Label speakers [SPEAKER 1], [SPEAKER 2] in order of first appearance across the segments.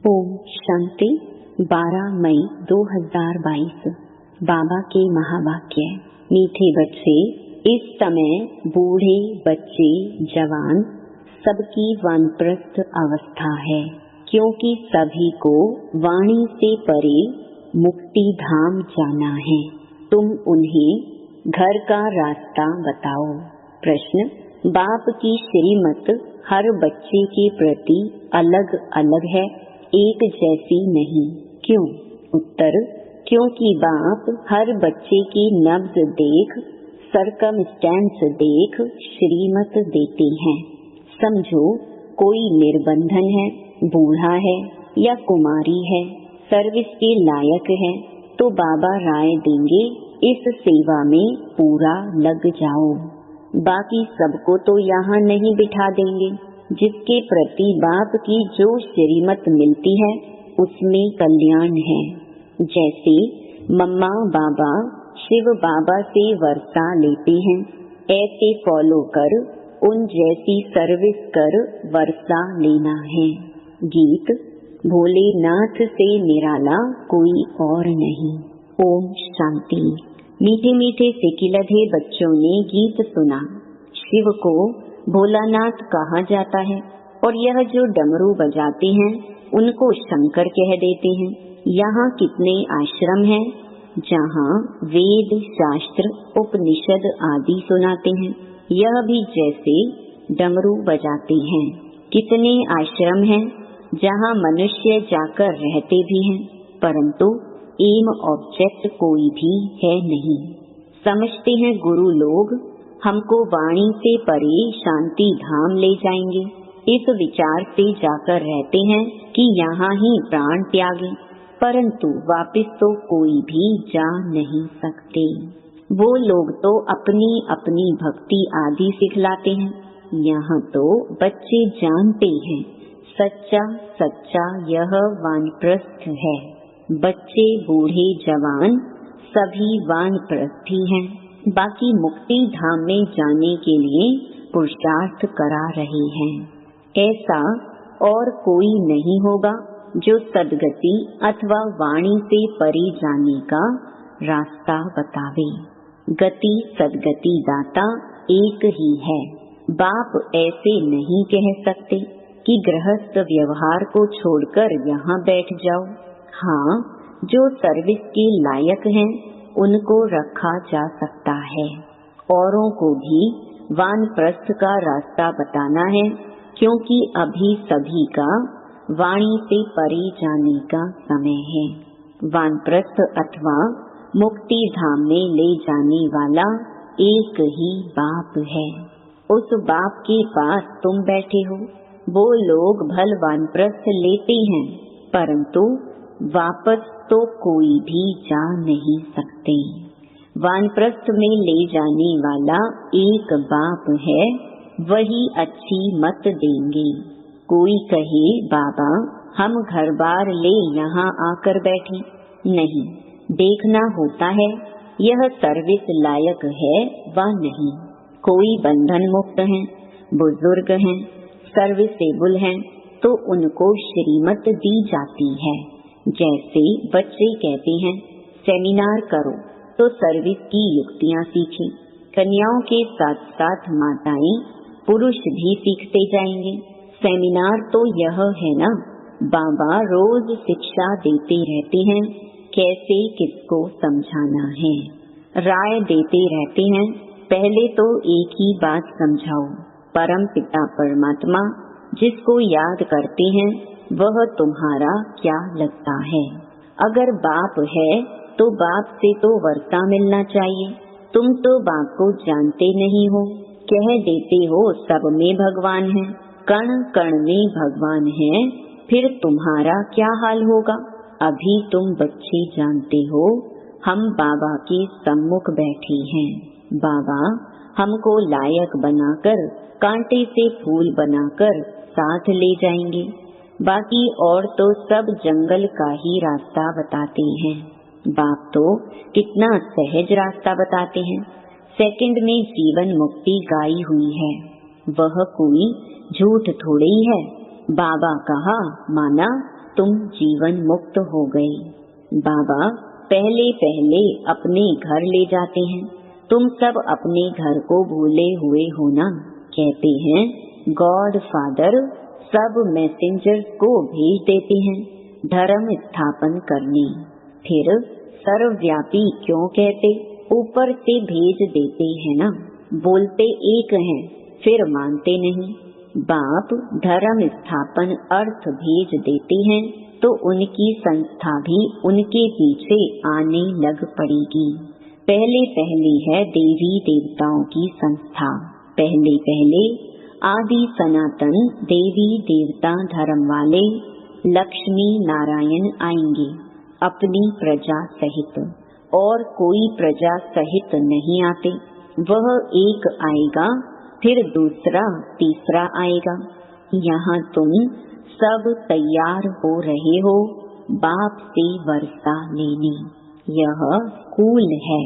[SPEAKER 1] ओम शांति। 12 मई 2022 बाबा के महावाक्य। मीठे बच्चे, इस समय बूढ़े बच्चे जवान सबकी वानप्रस्थ अवस्था है, क्योंकि सभी को वाणी से परे मुक्ति धाम जाना है। तुम उन्हें घर का रास्ता बताओ। प्रश्न, बाप की श्रीमत हर बच्चे के प्रति अलग अलग है, एक जैसी नहीं। क्यों? उत्तर, क्योंकि बाप हर बच्चे की नब्ज देख, सरकमस्टेंस देख श्रीमत देते हैं। समझो कोई निर्बंधन है, बूढ़ा है या कुमारी है, सर्विस के लायक है, तो बाबा राय देंगे इस सेवा में पूरा लग जाओ। बाकी सबको तो यहाँ नहीं बिठा देंगे। जिसके प्रति बाप की जो श्रीमत मिलती है उसमें कल्याण है। जैसे मम्मा बाबा शिव बाबा से वर्षा लेते हैं, ऐसे फॉलो कर उन जैसी सर्विस कर वर्षा लेना है। गीत, भोलेनाथ से निराला कोई और नहीं। ओम शांति। मीठे मीठे सिकिलधे बच्चों ने गीत सुना। शिव को भोलानाथ कहा जाता है और यह जो डमरू बजाते हैं उनको शंकर कह देते हैं। यहाँ कितने आश्रम हैं जहाँ वेद शास्त्र उपनिषद आदि सुनाते हैं, यह भी जैसे डमरू बजाते हैं। कितने आश्रम हैं जहाँ मनुष्य जाकर रहते भी हैं, परंतु एम ऑब्जेक्ट कोई भी है नहीं। समझते हैं गुरु लोग हमको वाणी से परे शांति धाम ले जाएंगे, इस विचार से जाकर रहते हैं कि यहाँ ही प्राण त्यागे, परंतु वापस तो कोई भी जा नहीं सकते। वो लोग तो अपनी अपनी भक्ति आदि सिखलाते हैं। यहाँ तो बच्चे जानते हैं सच्चा सच्चा यह वानप्रस्थ है। बच्चे बूढ़े जवान सभी वानप्रस्थी हैं। बाकी मुक्ति धाम में जाने के लिए पुरुषार्थ करा रहे हैं। ऐसा और कोई नहीं होगा जो सद्गति अथवा वाणी से परे जाने का रास्ता बतावे। गति सद्गति दाता एक ही है। बाप ऐसे नहीं कह सकते कि गृहस्थ व्यवहार को छोड़कर यहाँ बैठ जाओ। हाँ, जो सर्विस के लायक हैं उनको रखा जा सकता है। औरों को भी वानप्रस्थ का रास्ता बताना है, क्योंकि अभी सभी का वाणी से परे जाने का समय है। वानप्रस्थ अथवा मुक्ति धाम में ले जाने वाला एक ही बाप है। उस बाप के पास तुम बैठे हो। वो लोग भल वानप्रस्थ लेते हैं, परंतु वापस तो कोई भी जा नहीं सकते। वानप्रस्थ में ले जाने वाला एक बाप है, वही अच्छी मत देंगे। कोई कहे बाबा हम घर बार ले यहाँ आकर बैठे, नहीं, देखना होता है यह सर्विस लायक है व नहीं। कोई बंधन मुक्त हैं, बुजुर्ग हैं, सर्विसेबल हैं, तो उनको श्रीमत दी जाती है। जैसे बच्चे कहते हैं सेमिनार करो तो सर्विस की युक्तियाँ सीखें। कन्याओं के साथ साथ माताएं पुरुष भी सीखते जाएंगे। सेमिनार तो यह है ना, बाबा रोज शिक्षा देते रहते हैं कैसे किसको समझाना है, राय देते रहते हैं। पहले तो एक ही बात समझाओ, परम पिता परमात्मा जिसको याद करते हैं वह तुम्हारा क्या लगता है। अगर बाप है तो बाप से तो वर्षा मिलना चाहिए। तुम तो बाप को जानते नहीं हो, कह देते हो सब में भगवान है, कण कण में भगवान है, फिर तुम्हारा क्या हाल होगा। अभी तुम बच्चे जानते हो हम बाबा के सम्मुख बैठे हैं। बाबा हमको लायक बनाकर कांटे से फूल बनाकर साथ ले जाएंगे। बाकी और तो सब जंगल का ही रास्ता बताते हैं। बाप तो कितना सहज रास्ता बताते हैं। सेकंड में जीवन मुक्ति गाई हुई है, वह कोई झूठ थोड़ी है। बाबा कहा माना, तुम जीवन मुक्त हो गए। बाबा पहले पहले अपने घर ले जाते हैं। तुम सब अपने घर को भूले हुए हो ना। कहते हैं गॉड फादर सब मैसेंजर्स को भेज देते हैं धर्म स्थापन करने। फिर सर्वव्यापी क्यों कहते? ऊपर से भेज देते हैं ना। बोलते एक हैं फिर मानते नहीं। बाप धर्म स्थापन अर्थ भेज देते हैं तो उनकी संस्था भी उनके पीछे आने लग पड़ेगी। पहले पहले है देवी देवताओं की संस्था। पहले पहले आदि सनातन देवी देवता धर्म वाले लक्ष्मी नारायण आएंगे अपनी प्रजा सहित, और कोई प्रजा सहित नहीं आते। वह एक आएगा फिर दूसरा तीसरा आएगा। यहाँ तुम सब तैयार हो रहे हो बाप से वर्षा लेने। यह स्कूल है।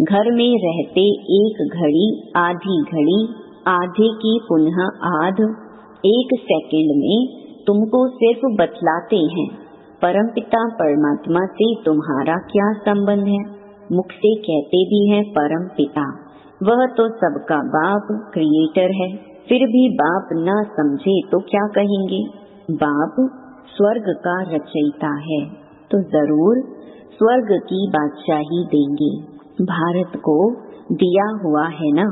[SPEAKER 1] घर में रहते एक घड़ी आधी घड़ी आधे की पुनः आध एक सेकंड में तुमको सिर्फ बतलाते हैं परमपिता परमात्मा से तुम्हारा क्या संबंध है। मुख से कहते भी हैं परम पिता, वह तो सबका बाप क्रिएटर है। फिर भी बाप ना समझे तो क्या कहेंगे। बाप स्वर्ग का रचयिता है तो जरूर स्वर्ग की बादशाही देंगे। भारत को दिया हुआ है ना।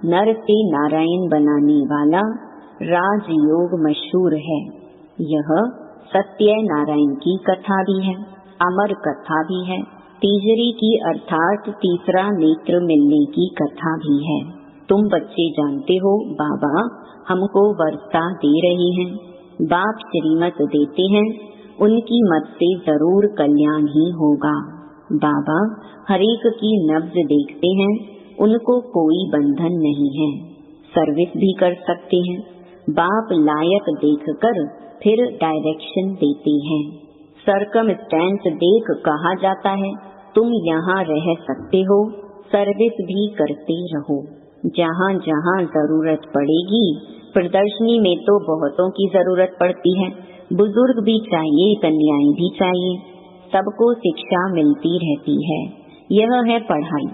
[SPEAKER 1] नर से नारायण बनाने वाला राजयोग मशहूर है। यह सत्य नारायण की कथा भी है, अमर कथा भी है। तीसरी की अर्थात तीसरा नेत्र मिलने की कथा भी है। तुम बच्चे जानते हो बाबा हमको वर्षा दे रही हैं। बाप श्रीमत देते हैं, उनकी मत से जरूर कल्याण ही होगा। बाबा हरेक की नब्ज देखते हैं, उनको कोई बंधन नहीं है। सर्विस भी कर सकते हैं। बाप लायक देखकर फिर डायरेक्शन देते हैं। सर्कमस्टेंस देख कहा जाता है तुम यहाँ रह सकते हो, सर्विस भी करते रहो। जहाँ जहाँ जरूरत पड़ेगी, प्रदर्शनी में तो बहुतों की जरूरत पड़ती है। बुजुर्ग भी चाहिए, कन्याएं भी चाहिए। सबको शिक्षा मिलती रहती है। यह है पढ़ाई।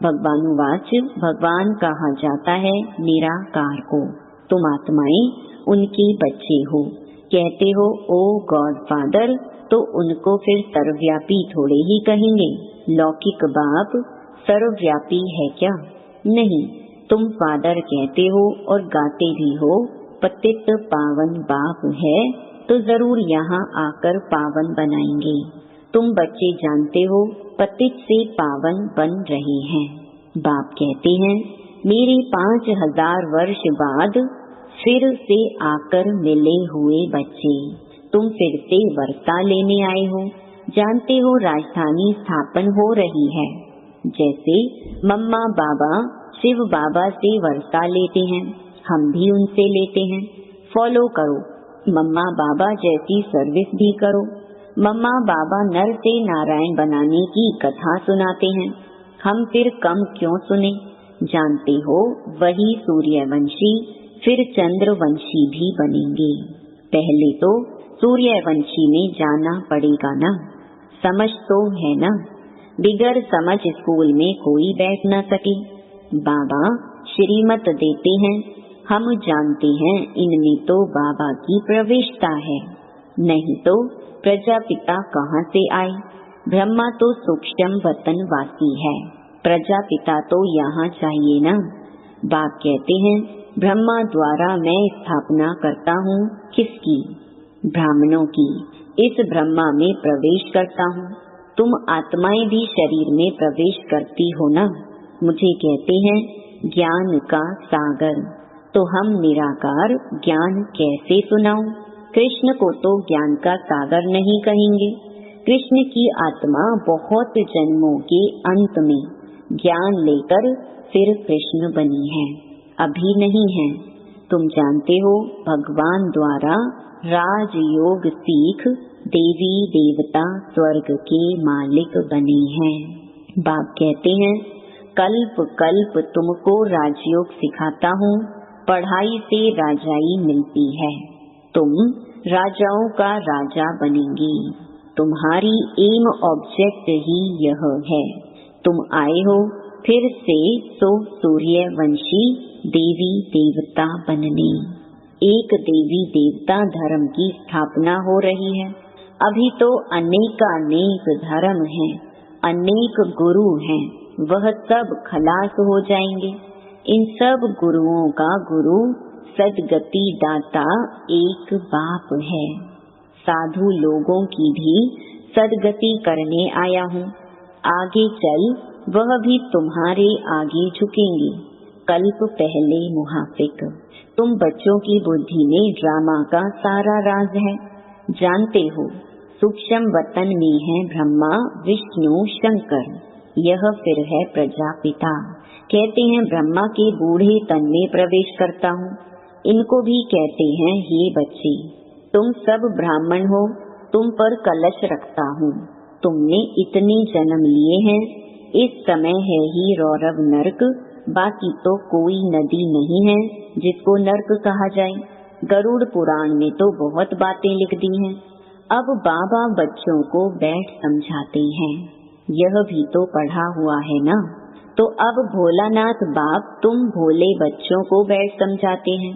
[SPEAKER 1] भगवानुवाच भगवान कहा जाता है निराकार को। तुम आत्माएं उनके बच्चे हो। कहते हो ओ गॉड फादर, तो उनको फिर सर्वव्यापी थोड़े ही कहेंगे। लौकिक बाप सर्वव्यापी है क्या? नहीं। तुम फादर कहते हो और गाते भी हो पतित पावन बाप है, तो जरूर यहाँ आकर पावन बनाएंगे। तुम बच्चे जानते हो पतित से पावन बन रहे हैं। बाप कहते हैं मेरे 5000 वर्ष बाद फिर से आकर मिले हुए बच्चे, तुम फिर से वर्षा लेने आए हो। जानते हो राजधानी स्थापन हो रही है। जैसे मम्मा बाबा शिव बाबा से वर्षा लेते हैं, हम भी उनसे लेते हैं। फॉलो करो, मम्मा बाबा जैसी सर्विस भी करो। मम्मा बाबा नर से नारायण बनाने की कथा सुनाते हैं, हम फिर कम क्यों सुने। जानते हो वही सूर्यवंशी फिर चंद्रवंशी भी बनेंगे। पहले तो सूर्यवंशी में जाना पड़ेगा ना। समझ तो है ना। बिगर समझ स्कूल में कोई बैठ न सके। बाबा श्रीमत देते हैं, हम जानते हैं इनमें तो बाबा की प्रविष्टता है। नहीं तो प्रजापिता कहाँ से आए। ब्रह्मा तो सूक्ष्म वतन वासी है, प्रजापिता तो यहाँ चाहिए ना। बाप कहते हैं ब्रह्मा द्वारा मैं स्थापना करता हूँ। किसकी? ब्राह्मणों की। इस ब्रह्मा में प्रवेश करता हूँ। तुम आत्माएं भी शरीर में प्रवेश करती हो ना। मुझे कहते हैं ज्ञान का सागर, तो हम निराकार ज्ञान कैसे सुनाऊं। कृष्ण को तो ज्ञान का सागर नहीं कहेंगे। कृष्ण की आत्मा बहुत जन्मों के अंत में ज्ञान लेकर फिर कृष्ण बनी है, अभी नहीं है। तुम जानते हो भगवान द्वारा राजयोग सीख देवी देवता स्वर्ग के मालिक बने हैं। बाप कहते हैं कल्प कल्प तुमको राजयोग सिखाता हूँ, पढ़ाई से राजाई मिलती है। तुम राजाओं का राजा बनेंगे। तुम्हारी एम ऑब्जेक्ट ही यह है। तुम आए हो फिर से तो सूर्यवंशी देवी देवता बनने। एक देवी देवता धर्म की स्थापना हो रही है। अभी तो अनेकानेक धर्म हैं, अनेक गुरु हैं, वह सब खलास हो जाएंगे। इन सब गुरुओं का गुरु सदगति दाता एक बाप है। साधु लोगों की भी सदगति करने आया हूँ। आगे चल वह भी तुम्हारे आगे झुकेंगे। कल्प पहले मुहाफिक। तुम बच्चों की बुद्धि में ड्रामा का सारा राज है। जानते हो सूक्ष्म वतन में है ब्रह्मा विष्णु शंकर, यह फिर है प्रजापिता। कहते हैं ब्रह्मा के बूढ़े तन में प्रवेश करता हूँ। इनको भी कहते हैं हे बच्चे, तुम सब ब्राह्मण हो, तुम पर कलश रखता हूँ। तुमने इतने जन्म लिए हैं, इस समय है ही रौरव नरक, बाकी तो कोई नदी नहीं है जिसको नरक कहा जाए। गरुड़ पुराण में तो बहुत बातें लिख दी हैं। अब बाबा बच्चों को बैठ समझाते हैं। यह भी तो पढ़ा हुआ है ना। तो अब भोलानाथ बाप तुम भोले बच्चों को बैठ समझाते हैं।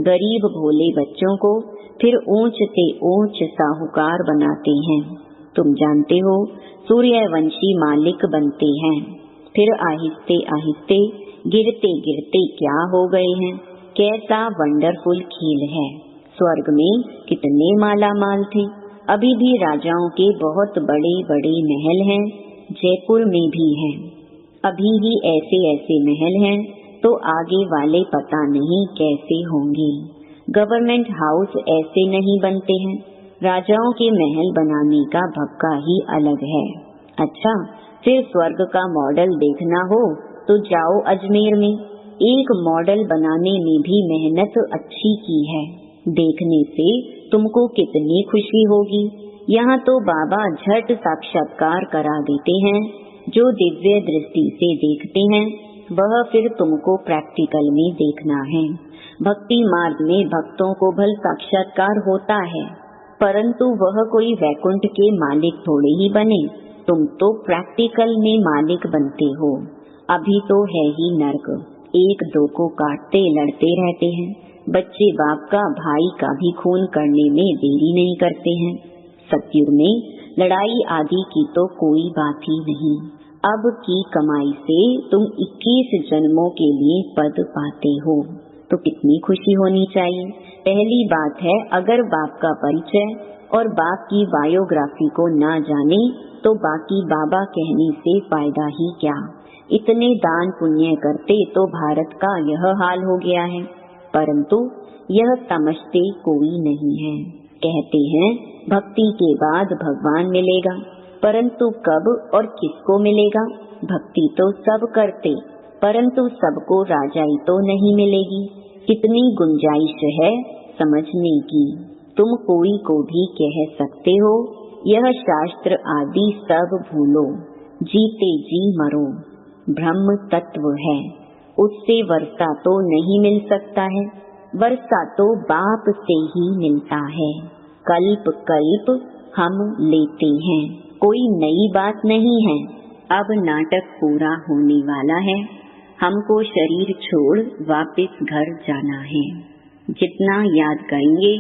[SPEAKER 1] गरीब भोले बच्चों को फिर ऊंच से ऊंच साहूकार बनाते हैं। तुम जानते हो सूर्यवंशी मालिक बनते हैं, फिर आहिस्ते आहिस्ते गिरते गिरते क्या हो गए हैं। कैसा वंडरफुल खेल है। स्वर्ग में कितने माला माल थे। अभी भी राजाओं के बहुत बड़े बड़े महल हैं, जयपुर में भी हैं। अभी ही ऐसे ऐसे महल हैं तो आगे वाले पता नहीं कैसे होंगे। गवर्नमेंट हाउस ऐसे नहीं बनते हैं। राजाओं के महल बनाने का भक्का ही अलग है। अच्छा, फिर स्वर्ग का मॉडल देखना हो तो जाओ अजमेर में। एक मॉडल बनाने में भी मेहनत अच्छी की है। देखने से तुमको कितनी खुशी होगी। यहाँ तो बाबा झट साक्षात्कार करा देते हैं। जो दिव्य दृष्टि से देखते हैं वह फिर तुमको प्रैक्टिकल में देखना है। भक्ति मार्ग में भक्तों को भल साक्षात्कार होता है, परंतु वह कोई वैकुंठ के मालिक थोड़े ही बने। तुम तो प्रैक्टिकल में मालिक बनते हो। अभी तो है ही नर्क, एक दो को काटते लड़ते रहते हैं। बच्चे बाप का भाई का भी खून करने में देरी नहीं करते हैं। सतयुग में लड़ाई आदि की तो कोई बात ही नहीं। अब की कमाई से तुम 21 जन्मों के लिए पद पाते हो तो कितनी खुशी होनी चाहिए। पहली बात है, अगर बाप का परिचय और बाप की बायोग्राफी को ना जाने तो बाकी बाबा कहने से फायदा ही क्या। इतने दान पुण्य करते तो भारत का यह हाल हो गया है, परंतु यह समझते कोई नहीं है। कहते हैं भक्ति के बाद भगवान मिलेगा, परंतु कब और किसको मिलेगा। भक्ति तो सब करते, परंतु सबको राजाई तो नहीं मिलेगी। कितनी गुंजाइश है समझने की। तुम कोई को भी कह सकते हो यह शास्त्र आदि सब भूलो, जीते जी मरो। ब्रह्म तत्व है, उससे वर्षा तो नहीं मिल सकता है। वर्षा तो बाप से ही मिलता है। कल्प कल्प हम लेते हैं, कोई नई बात नहीं है। अब नाटक पूरा होने वाला है। हमको शरीर छोड़ वापस घर जाना है। जितना याद करेंगे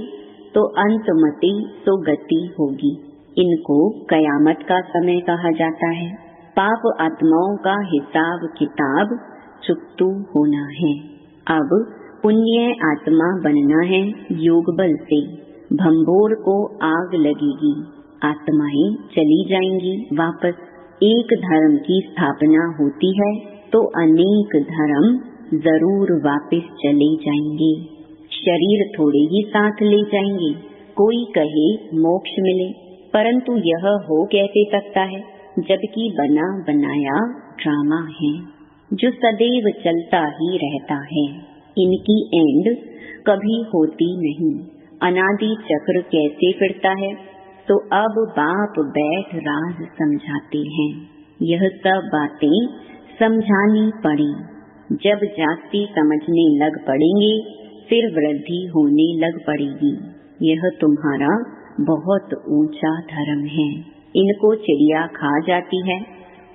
[SPEAKER 1] तो अंतमति सो गति होगी। इनको कयामत का समय कहा जाता है। पाप आत्माओं का हिसाब किताब चुकतू होना है। अब पुण्य आत्मा बनना है योग बल से। भंबोर को आग लगेगी, आत्माएं चली जाएंगी वापस। एक धर्म की स्थापना होती है तो अनेक धर्म जरूर वापस चले जाएंगे। शरीर थोड़े ही साथ ले जाएंगे। कोई कहे मोक्ष मिले, परंतु यह हो कैसे सकता है जबकि बना बनाया ड्रामा है जो सदैव चलता ही रहता है। इनकी एंड कभी होती नहीं। अनादि चक्र कैसे फिरता है। तो अब बाप बैठ राज समझाते हैं। यह सब बातें समझानी पड़ी। जब जाति समझने लग पड़ेंगे फिर वृद्धि होने लग पड़ेगी। यह तुम्हारा बहुत ऊंचा धर्म है। इनको चिड़िया खा जाती है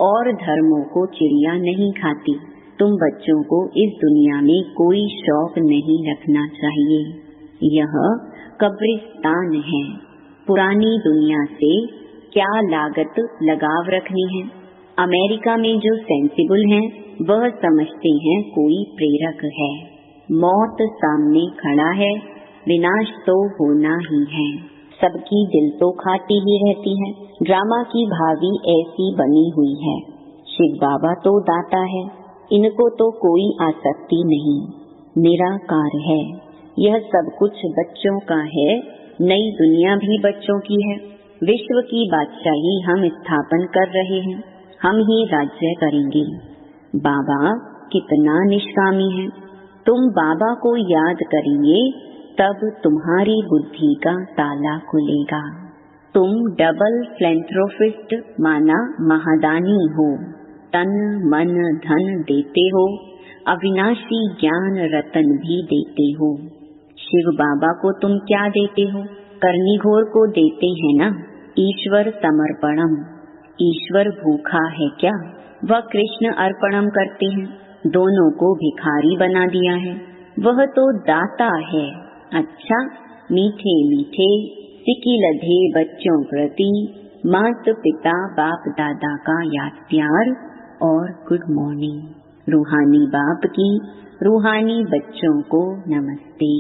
[SPEAKER 1] और धर्मों को चिड़िया नहीं खाती। तुम बच्चों को इस दुनिया में कोई शौक नहीं रखना चाहिए। यह कब्रिस्तान है। पुरानी दुनिया से क्या लागत लगाव रखनी है। अमेरिका में जो सेंसिबल हैं वह समझते हैं कोई प्रेरक है। मौत सामने खड़ा है, विनाश तो होना ही है। सबकी दिल तो खाती ही रहती है। ड्रामा की भावी ऐसी बनी हुई है। शिव बाबा तो दाता है, इनको तो कोई आसक्ति नहीं, निराकार है। यह सब कुछ बच्चों का है। नई दुनिया भी बच्चों की है। विश्व की बादशाही हम स्थापन कर रहे हैं। हम ही राज्य करेंगे। बाबा कितना निष्कामी है। तुम बाबा को याद करेंगे तब तुम्हारी बुद्धि का ताला खुलेगा। तुम डबल फिलैंथ्रोपिस्ट माना महादानी हो। तन मन धन देते हो, अविनाशी ज्ञान रतन भी देते हो। शिव बाबा को तुम क्या देते हो? करनीघोर को देते हैं ना। ईश्वर समर्पणम। ईश्वर भूखा है क्या? वह कृष्ण अर्पणम करते हैं। दोनों को भिखारी बना दिया है। वह तो दाता है। अच्छा, मीठे मीठे सिकिलधे बच्चों प्रति मात पिता बाप दादा का याद प्यार और गुड मॉर्निंग। रूहानी बाप की रूहानी बच्चों को नमस्ते।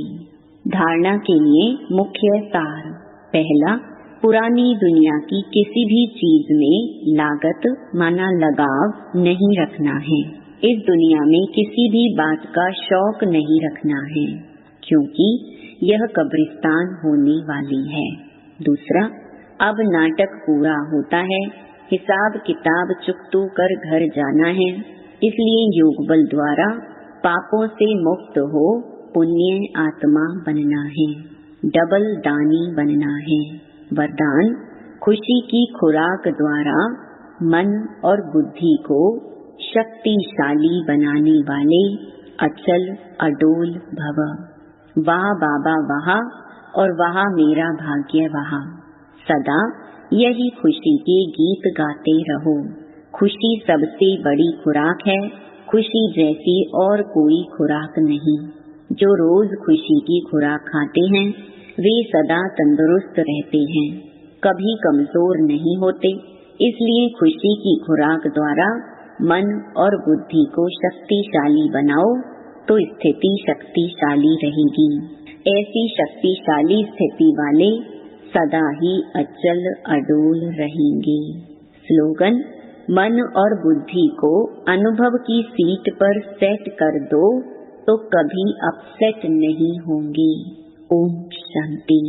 [SPEAKER 1] धारणा के लिए मुख्य सार। पहला, पुरानी दुनिया की किसी भी चीज में लागत माना लगाव नहीं रखना है। इस दुनिया में किसी भी बात का शौक नहीं रखना है, क्योंकि यह कब्रिस्तान होने वाली है। दूसरा, अब नाटक पूरा होता है, हिसाब किताब चुकतू कर घर जाना है। इसलिए योग बल द्वारा पापों से मुक्त हो पुण्य आत्मा बनना है, डबल दानी बनना है। वरदान, खुशी की खुराक द्वारा मन और बुद्धि को शक्तिशाली बनाने वाले अचल अडोल भव। वाह बाबा वाह और वाह मेरा भाग्य वाह। सदा यही खुशी के गीत गाते रहो। खुशी सबसे बड़ी खुराक है। खुशी जैसी और कोई खुराक नहीं। जो रोज खुशी की खुराक खाते हैं वे सदा तंदुरुस्त रहते हैं, कभी कमजोर नहीं होते। इसलिए खुशी की खुराक द्वारा मन और बुद्धि को शक्तिशाली बनाओ तो स्थिति शक्तिशाली रहेगी। ऐसी शक्तिशाली स्थिति वाले सदा ही अचल अडोल रहेंगे। स्लोगन, मन और बुद्धि को अनुभव की सीट पर सेट कर दो तो कभी अपसेट नहीं होंगे। ओम शांति।